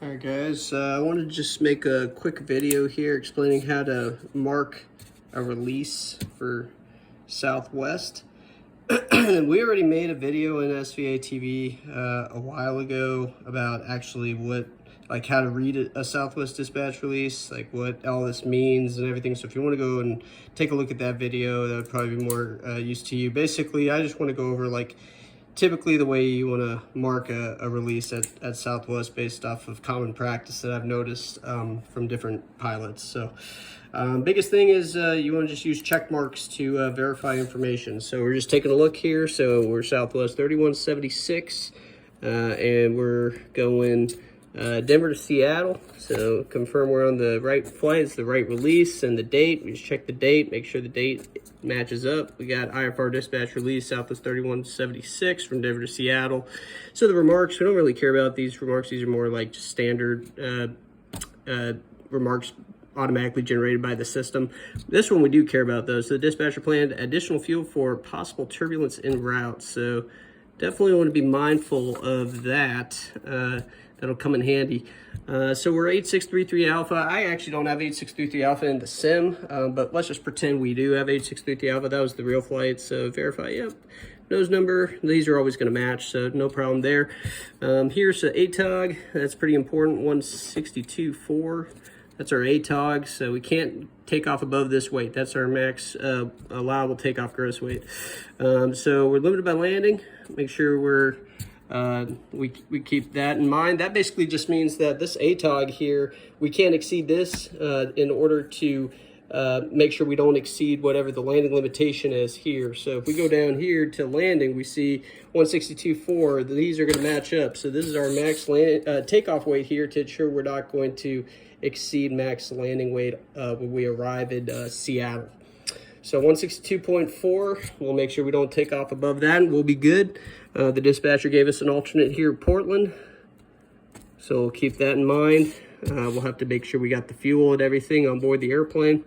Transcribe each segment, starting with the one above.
Alright guys, I wanted to just make a quick video here explaining how to mark a release for Southwest. We already made a video in SWA TV a while ago about actually how to read a Southwest dispatch release, like what all this means and everything. So if you want to go and take a look at that video, that would probably be more use to you. Basically, I just want to go over typically the way you want to mark a release at Southwest based off of common practice that I've noticed from different pilots. So biggest thing is you want to just use check marks to verify information. So we're just taking a look here. So we're Southwest 3176 and we're going Denver to Seattle. So confirm we're on the right flight, it's the right release, and the date. We just check the date, make sure the date matches up. We got IFR dispatch release Southwest 3176 from Denver to Seattle. So the remarks, we don't really care about these remarks. These are more like just standard remarks automatically generated by the system. This one we do care about though. So the dispatcher planned additional fuel for possible turbulence en route. So definitely want to be mindful of that. That'll come in handy. So we're 8633 Alpha. I actually don't have 8633 Alpha in the sim, but let's just pretend we do have 8633 Alpha. That was the real flight. So verify, yep, nose number. These are always going to match, so no problem there. Here's the ATOG. That's pretty important, 162.4. That's our ATOG, so we can't take off above this weight. That's our max allowable takeoff gross weight. So we're limited by landing. Make sure we keep that in mind. That basically just means that this ATOG here, we can't exceed this in order to make sure we don't exceed whatever the landing limitation is here. So if we go down here to landing, we see 162.4. These are going to match up. So this is our max takeoff weight here to ensure we're not going to exceed max landing weight when we arrive at Seattle. So 162.4, we'll make sure we don't take off above that and we'll be good. The dispatcher gave us an alternate here at Portland, so we'll keep that in mind. We'll have to make sure we got the fuel and everything on board the airplane.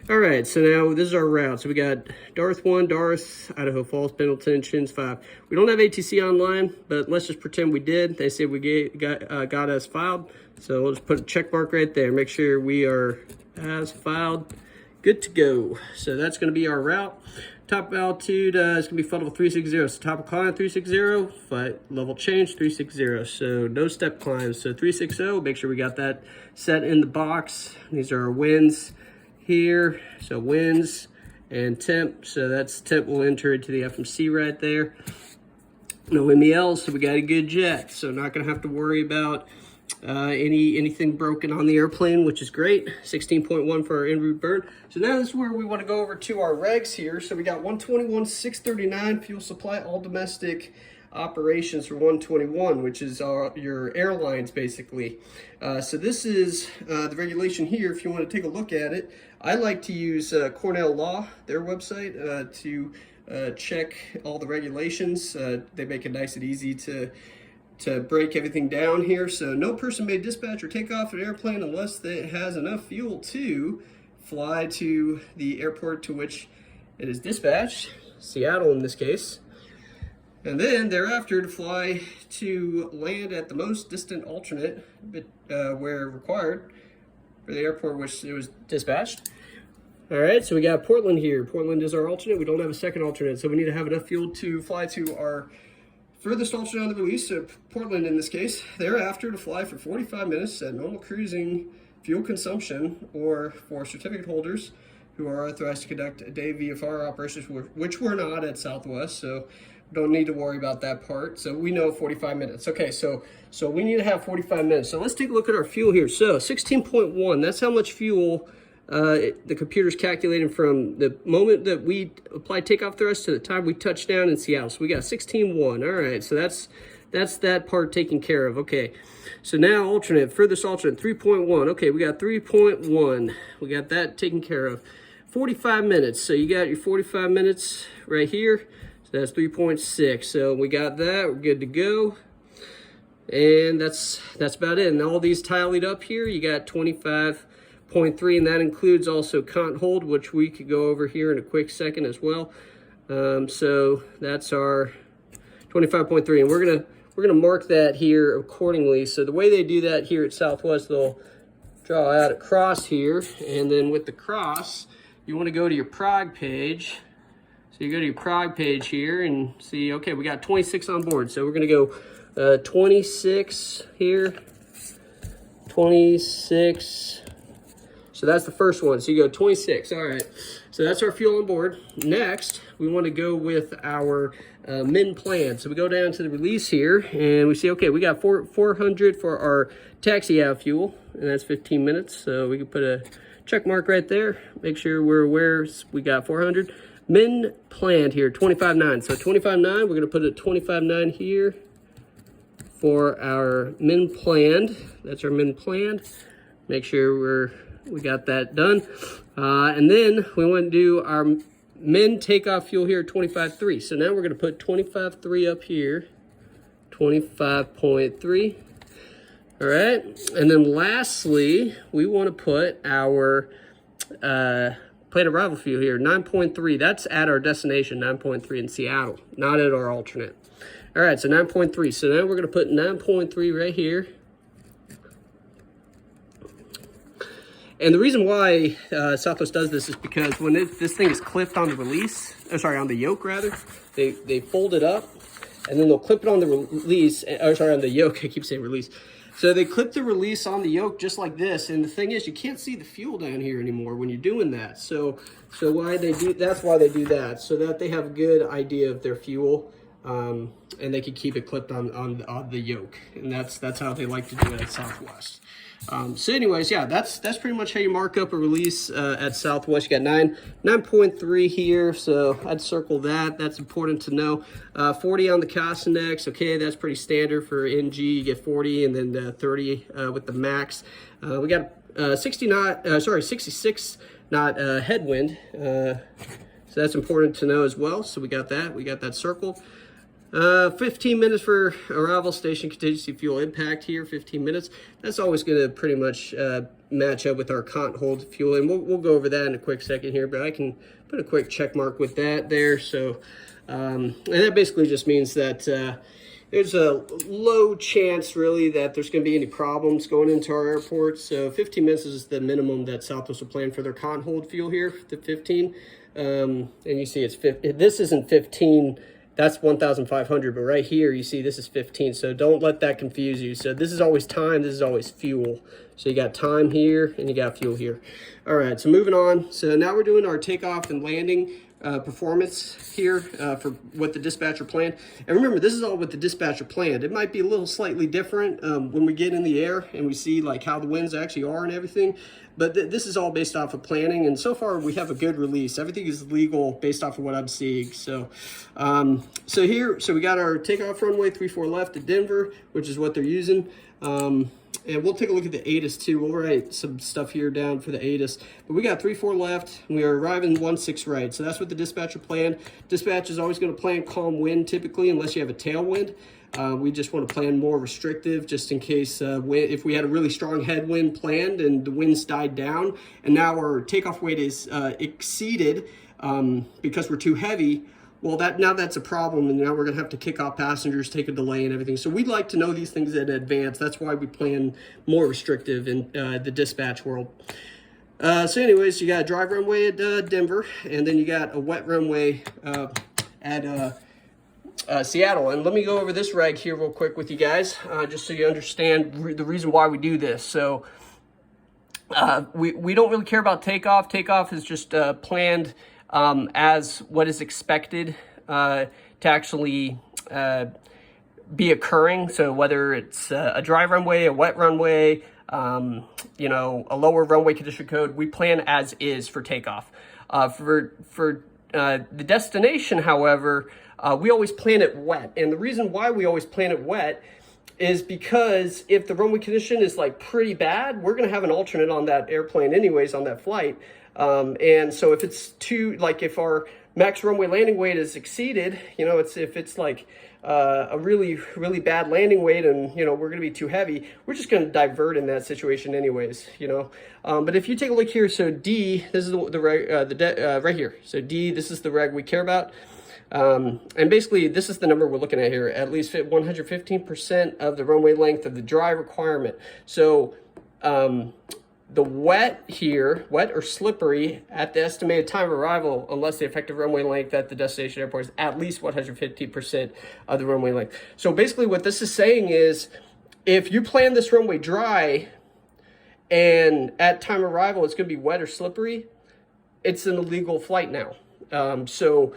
All right, so now this is our route. So we got Darth 1, Darth, Idaho Falls, Pendleton, Chins 5. We don't have ATC online, but let's just pretend we did. They said we got us filed, so we'll just put a check mark right there. Make sure we are as filed. Good to go. So that's going to be our route. Top altitude is going to be flight level 360. So top of climb 360, flight level change 360. So no step climbs. So 360, make sure we got that set in the box. These are our winds here. So winds and temp. So that's temp will enter into the FMC right there. No MEL, so we got a good jet. So not going to have to worry about anything broken on the airplane, which is great. 16.1 for our en route burn. So now this is where we want to go over to our regs here. So we got 121.639 fuel supply, all domestic operations for 121, which is your airlines basically. So this is the regulation here. If you want to take a look at it, I like to use Cornell Law, their website, to check all the regulations. They make it nice and easy to break everything down here. So no person may dispatch or take off an airplane unless it has enough fuel to fly to the airport to which it is dispatched, Seattle in this case, and then thereafter to fly to land at the most distant alternate where required for the airport which it was dispatched. All right, so we got Portland here. Portland is our alternate. We don't have a second alternate, so we need to have enough fuel to fly to our furthest alternate on the release, so Portland in this case, thereafter to fly for 45 minutes at normal cruising fuel consumption, or for certificate holders who are authorized to conduct a day VFR operations, which we're not at Southwest, so don't need to worry about that part. So we know 45 minutes. Okay, so we need to have 45 minutes. So let's take a look at our fuel here. So 16.1, that's how much fuel the computer's calculating from the moment that we apply takeoff thrust to the time we touch down in Seattle. So we got 16.1. All right, so that's that part taken care of. Okay, so now alternate, furthest alternate, 3.1. Okay, we got 3.1. We got that taken care of. 45 minutes. So you got your 45 minutes right here. So that's 3.6. So we got that. We're good to go. And that's about it. And all these tallied up here, you got 25.3, and that includes also cont hold, which we could go over here in a quick second as well. So that's our 25.3, and we're we're going to mark that here accordingly. So the way they do that here at Southwest, they'll draw out a cross here, and then with the cross, you want to go to your prog page. So you go to your prog page here and see, okay, we got 26 on board. So we're going to go 26 here, 26. So that's the first one. So you go 26. All right. So that's our fuel on board. Next, we want to go with our min plan. So we go down to the release here and we see, okay, we got 400 for our taxi out fuel, and that's 15 minutes. So we can put a check mark right there. Make sure we're aware we got 400. Min planned here, 25.9. So 25.9, we're going to put a 25.9 here for our min planned. That's our min planned. Make sure we got that done. And then we want to do our min takeoff fuel here at 25.3. So now we're going to put 25.3 up here, 25.3. All right. And then lastly, we want to put our planned arrival fuel here, 9.3. That's at our destination, 9.3 in Seattle, not at our alternate. All right, so 9.3. So now we're going to put 9.3 right here. And the reason why Southwest does this is because when this thing is clipped on the release, on the yoke rather, they fold it up, and then they'll clip it on the release, on the yoke. I keep saying release. So they clip the release on the yoke just like this. And the thing is, you can't see the fuel down here anymore when you're doing that. So why they do? That's why they do that, so that they have a good idea of their fuel, and they can keep it clipped on the yoke. And that's how they like to do it at Southwest. So anyways, yeah, that's pretty much how you mark up a release at Southwest. You got 9.3 here, so I'd circle that. That's important to know. 40 on the cost index. Okay, that's pretty standard for NG. You get 40 and then 30 with the max. We got 66 knot headwind. So that's important to know as well. So we got that circled. 15 minutes for arrival station contingency fuel impact here, 15 minutes. That's always going to pretty much match up with our cont hold fuel, and we'll go over that in a quick second here, but I can put a quick check mark with that there. So, and that basically just means that there's a low chance really that there's going to be any problems going into our airport. So 15 minutes is the minimum that Southwest will plan for their cont hold fuel here, the 15. And you see it's 50. This isn't 15. That's 1,500, but right here, you see this is 15, so don't let that confuse you. So this is always time, this is always fuel. So you got time here, and you got fuel here. All right, so moving on. So now we're doing our takeoff and landing performance here for what the dispatcher planned. And remember, this is all what the dispatcher planned. It might be a little slightly different when we get in the air and we see like how the winds actually are and everything. But this is all based off of planning, and so far we have a good release. Everything is legal based off of what I'm seeing. So, so we got our takeoff runway 34 left to Denver, which is what they're using. And we'll take a look at the ATIS too. We'll write some stuff here down for the ATIS. But we got 34 left, and we are arriving 16 right. So that's what the dispatcher planned. Dispatch is always going to plan calm wind typically, unless you have a tailwind. We just want to plan more restrictive just in case if we had a really strong headwind planned and the winds died down and now our takeoff weight is exceeded because we're too heavy. Well, that's a problem, and now we're going to have to kick off passengers, take a delay and everything. So we'd like to know these things in advance. That's why we plan more restrictive in the dispatch world. So anyways, you got a dry runway at Denver, and then you got a wet runway at Seattle. And let me go over this reg here real quick with you guys, just so you understand the reason why we do this. So we don't really care about takeoff. Takeoff is just planned as what is expected to actually be occurring. So whether it's a dry runway, a wet runway, a lower runway condition code, we plan as is for takeoff. For the destination, however, we always plan it wet. And the reason why we always plan it wet is because if the runway condition is like pretty bad, we're going to have an alternate on that airplane anyways on that flight. And so if it's if our max runway landing weight is exceeded, if it's like a really, really bad landing weight and, we're going to be too heavy, we're just going to divert in that situation anyways, But if you take a look here, so D, this is the reg, right here. So D, this is the reg we care about. And basically, this is the number we're looking at here, at least 115% of the runway length of the dry requirement. So the wet here, wet or slippery, at the estimated time of arrival, unless the effective runway length at the destination airport is at least 150% of the runway length. So basically what this is saying is, if you plan this runway dry and at time of arrival it's going to be wet or slippery, it's an illegal flight now. So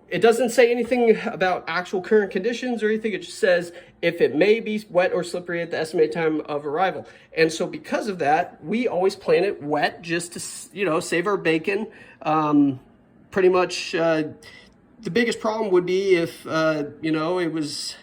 it doesn't say anything about actual current conditions or anything. It just says if it may be wet or slippery at the estimated time of arrival. And so because of that, we always plan it wet just to, you know, save our bacon. Pretty much the biggest problem would be if, you know, it was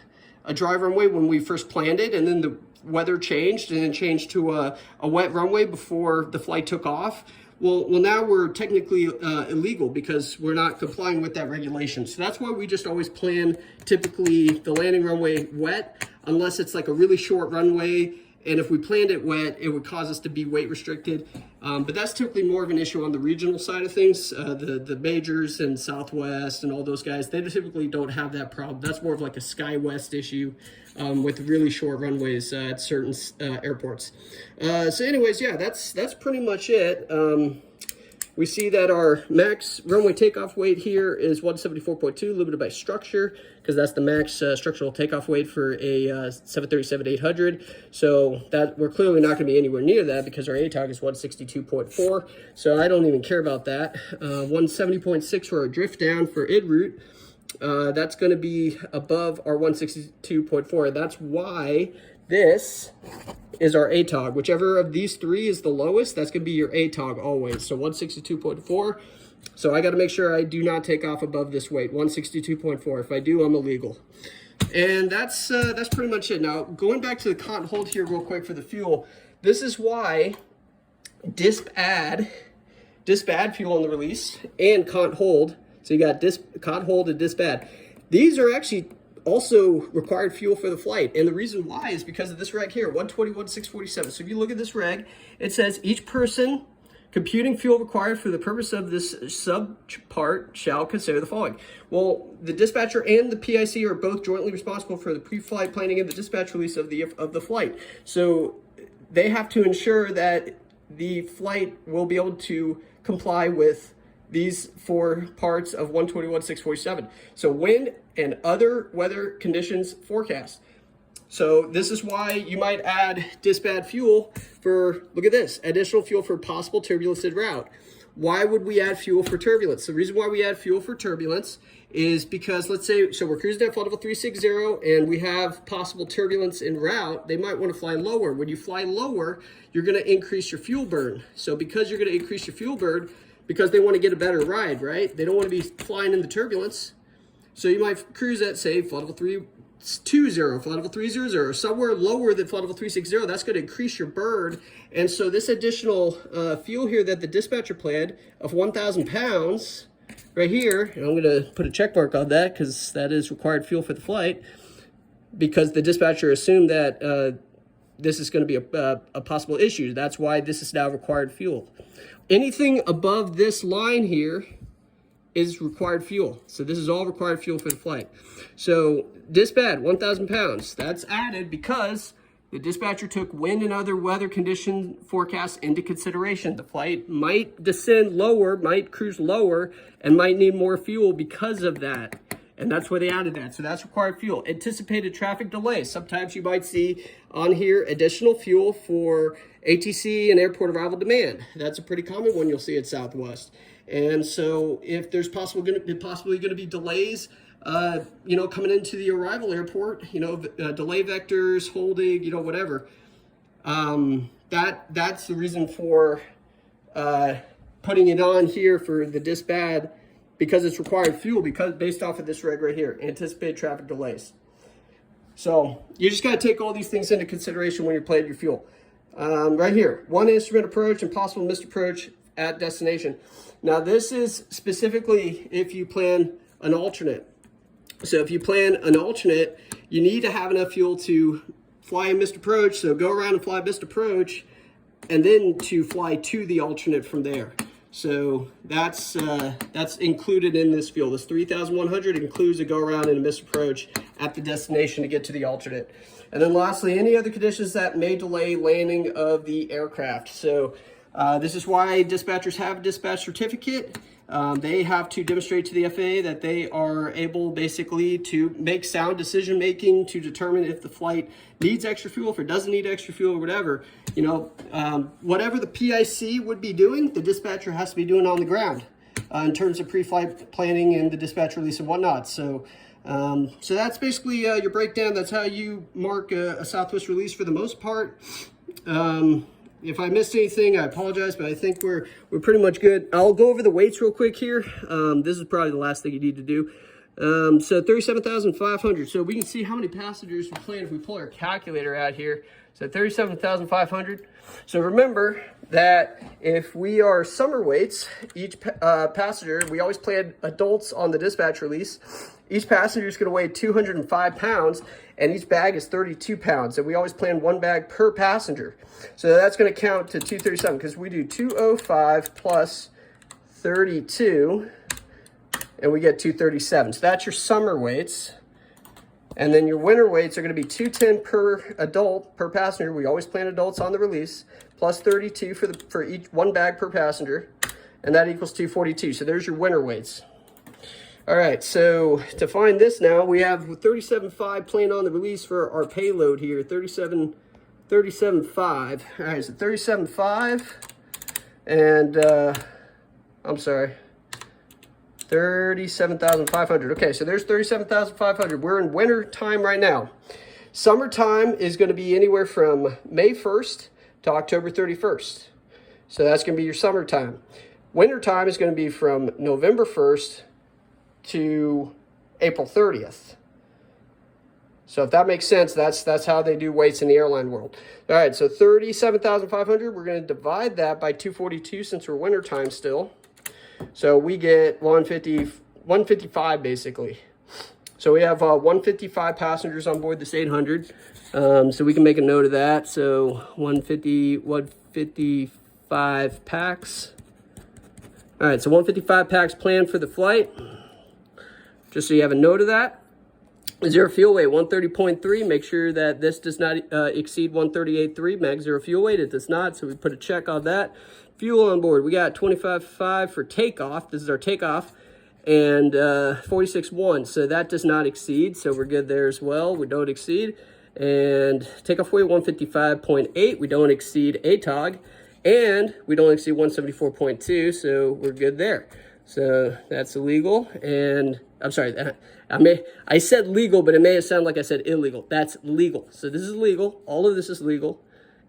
a dry runway when we first planned it, and then the weather changed and then changed to a wet runway before the flight took off. Well, now we're technically illegal because we're not complying with that regulation. So that's why we just always plan typically the landing runway wet, unless it's like a really short runway. And if we planned it wet, it would cause us to be weight restricted. But that's typically more of an issue on the regional side of things. The majors and Southwest and all those guys, they typically don't have that problem. That's more of like a SkyWest issue with really short runways at certain airports. So anyways, yeah, that's pretty much it. We see that our max runway takeoff weight here is 174.2, limited by structure, because that's the max structural takeoff weight for a 737-800. So that we're clearly not going to be anywhere near that because our ATOG is 162.4. So I don't even care about that. 170.6 for our drift down for en route. That's going to be above our 162.4. That's why this is our ATOG. Whichever of these three is the lowest, that's going to be your ATOG always. So 162.4. So I got to make sure I do not take off above this weight, 162.4. If I do, I'm illegal. And that's pretty much it. Now, going back to the cont hold here real quick for the fuel, this is why disp add fuel on the release and cont hold. So you got cont hold and disp add. These are actually also required fuel for the flight. And the reason why is because of this reg here, 121.647. So if you look at this reg, it says each person computing fuel required for the purpose of this subpart shall consider the following. Well, the dispatcher and the PIC are both jointly responsible for the pre-flight planning and the dispatch release of the flight. So they have to ensure that the flight will be able to comply with these four parts of 121.647. So wind and other weather conditions forecast. So this is why you might add disp add fuel for, look at this, additional fuel for possible turbulence en route. Why would we add fuel for turbulence? The reason why we add fuel for turbulence is because, let's say, so we're cruising at flight level 360 and we have possible turbulence en route. They might want to fly lower. When you fly lower, you're going to increase your fuel burn. So because you're going to increase your fuel burn, because they want to get a better ride, right? They don't want to be flying in the turbulence. So you might cruise at, say, flight level 320, flight level 300, somewhere lower than flight level 360. That's going to increase your burn. And so this additional fuel here that the dispatcher planned of 1,000 pounds right here, and I'm going to put a check mark on that because that is required fuel for the flight, because the dispatcher assumed that this is going to be a possible issue. That's why this is now required fuel. Anything above this line here is required fuel. So this is all required fuel for the flight. So disp add 1,000 pounds. That's added because the dispatcher took wind and other weather condition forecasts into consideration. The flight might descend lower, might cruise lower, and might need more fuel because of that. And that's why they added that. So that's required fuel. Anticipated traffic delays. Sometimes you might see on here additional fuel for ATC and airport arrival demand. That's a pretty common one you'll see at Southwest. And so if there's possibly going to be delays, you know, coming into the arrival airport, you know, delay vectors, holding, you know, whatever. That's the reason for putting it on here for the disp add, because it's required fuel, because based off of this reg right here, anticipated traffic delays. So you just got to take all these things into consideration when you're planning your fuel. Right here, one instrument approach and possible missed approach at destination. Now this is specifically if you plan an alternate. So if you plan an alternate, you need to have enough fuel to fly a missed approach. So go around and fly a missed approach, and then to fly to the alternate from there. So that's included in this fuel. This 3,100 includes a go around and a missed approach at the destination to get to the alternate. And then lastly, any other conditions that may delay landing of the aircraft. So this is why dispatchers have a dispatch certificate. They have to demonstrate to the FAA that they are able basically to make sound decision making to determine if the flight needs extra fuel, if it doesn't need extra fuel or whatever. You know, whatever the PIC would be doing, the dispatcher has to be doing on the ground in terms of pre-flight planning and the dispatch release and whatnot. So so that's basically your breakdown. That's how you mark a Southwest release for the most part. If I missed anything, I apologize, but I think we're pretty much good. I'll go over the weights real quick here. This is probably the last thing you need to do. So 37,500. So we can see how many passengers we plan if we pull our calculator out here. So 37,500. So remember that if we are summer weights, each passenger, we always plan adults on the dispatch release. Each passenger is going to weigh 205 pounds, and each bag is 32 pounds. And we always plan one bag per passenger. So that's going to count to 237 because we do 205 plus 32, and we get 237. So that's your summer weights. And then your winter weights are going to be 210 per adult, per passenger. We always plan adults on the release, plus 32 for each one bag per passenger, and that equals 242. So there's your winter weights. All right, so to find this now, we have 37.5 planned on the release for our payload here, 37.5. All right, so 37.5, and I'm sorry, 37,500. Okay, so there's 37,500. We're in winter time right now. Summertime is going to be anywhere from May 1st to October 31st. So that's going to be your summertime. Winter time is going to be from November 1st to April 30th. So if that makes sense, that's how they do weights in the airline world. All right, so 37,500. We're going to divide that by 242 since we're wintertime still. So we get 155 basically. So we have 155 passengers on board this 800. So we can make a note of that. So 155 packs. All right, so 155 packs planned for the flight. Just so you have a note of that. Zero fuel weight, 130.3. Make sure that this does not exceed 138.3. Max zero fuel weight, it does not. So we put a check on that. Fuel on board, we got 25.5 for takeoff. This is our takeoff. And 46.1. So that does not exceed. So we're good there as well. We don't exceed. And takeoff weight, 155.8. We don't exceed ATOG. And we don't exceed 174.2. So we're good there. So that's illegal. And I'm sorry, I said legal, but it may have sounded like I said illegal. That's legal. So this is legal. All of this is legal.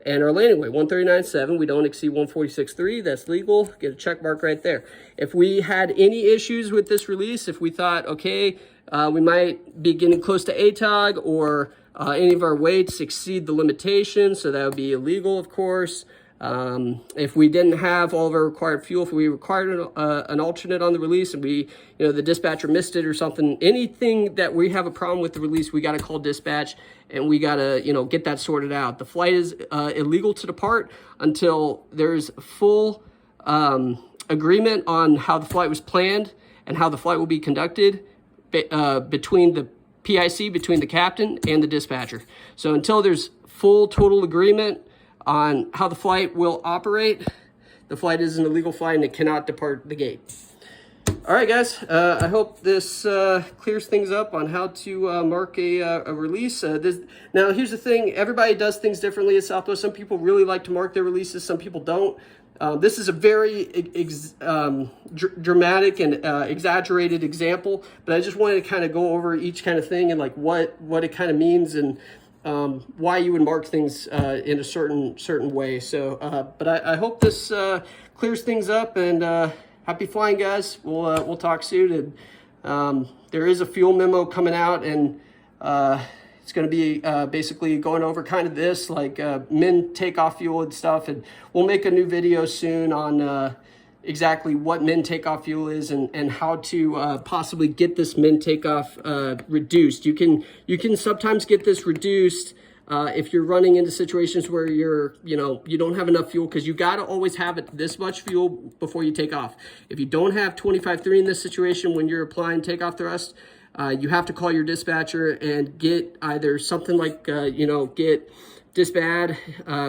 And our landing weight, 139.7. We don't exceed 146.3. That's legal. Get a check mark right there. If we had any issues with this release, if we thought, okay, we might be getting close to ATOG or any of our weights exceed the limitation, so that would be illegal, of course. If we didn't have all of our required fuel, if we required an alternate on the release and we, the dispatcher missed it or something, anything that we have a problem with the release, we got to call dispatch and we got to, get that sorted out. The flight is illegal to depart until there's full agreement on how the flight was planned and how the flight will be conducted between the PIC, between the captain and the dispatcher. So until there's full total agreement on how the flight will operate, the flight is an illegal flight and it cannot depart the gate. All right, guys, I hope this clears things up on how to mark a release. Now, here's the thing. Everybody does things differently at Southwest. Some people really like to mark their releases. Some people don't. This is a very dramatic and exaggerated example, but I just wanted to kind of go over each kind of thing and like what it kind of means and why you would mark things in a certain way. So, but I hope this clears things up, and happy flying, guys. We'll talk soon. And there is a fuel memo coming out, and it's going to be basically going over kind of this, like min takeoff fuel and stuff. And we'll make a new video soon on exactly what min takeoff fuel is and how to possibly get this min takeoff reduced. You can sometimes get this reduced If you're running into situations where you don't have enough fuel, because you got to always have this much fuel before you take off. If you don't have 25.3 in this situation when you're applying takeoff thrust, you have to call your dispatcher and get either something like, get Disbad,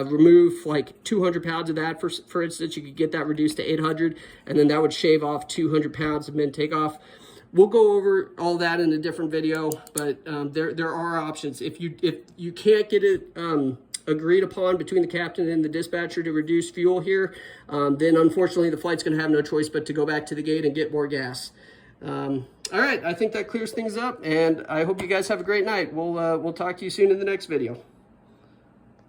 remove like 200 pounds of that, for instance. You could get that reduced to 800, and then that would shave off 200 pounds of mid takeoff. We'll go over all that in a different video, but there are options. If you can't get it agreed upon between the captain and the dispatcher to reduce fuel here, then unfortunately the flight's going to have no choice but to go back to the gate and get more gas. All right, I think that clears things up, and I hope you guys have a great night. We'll talk to you soon in the next video.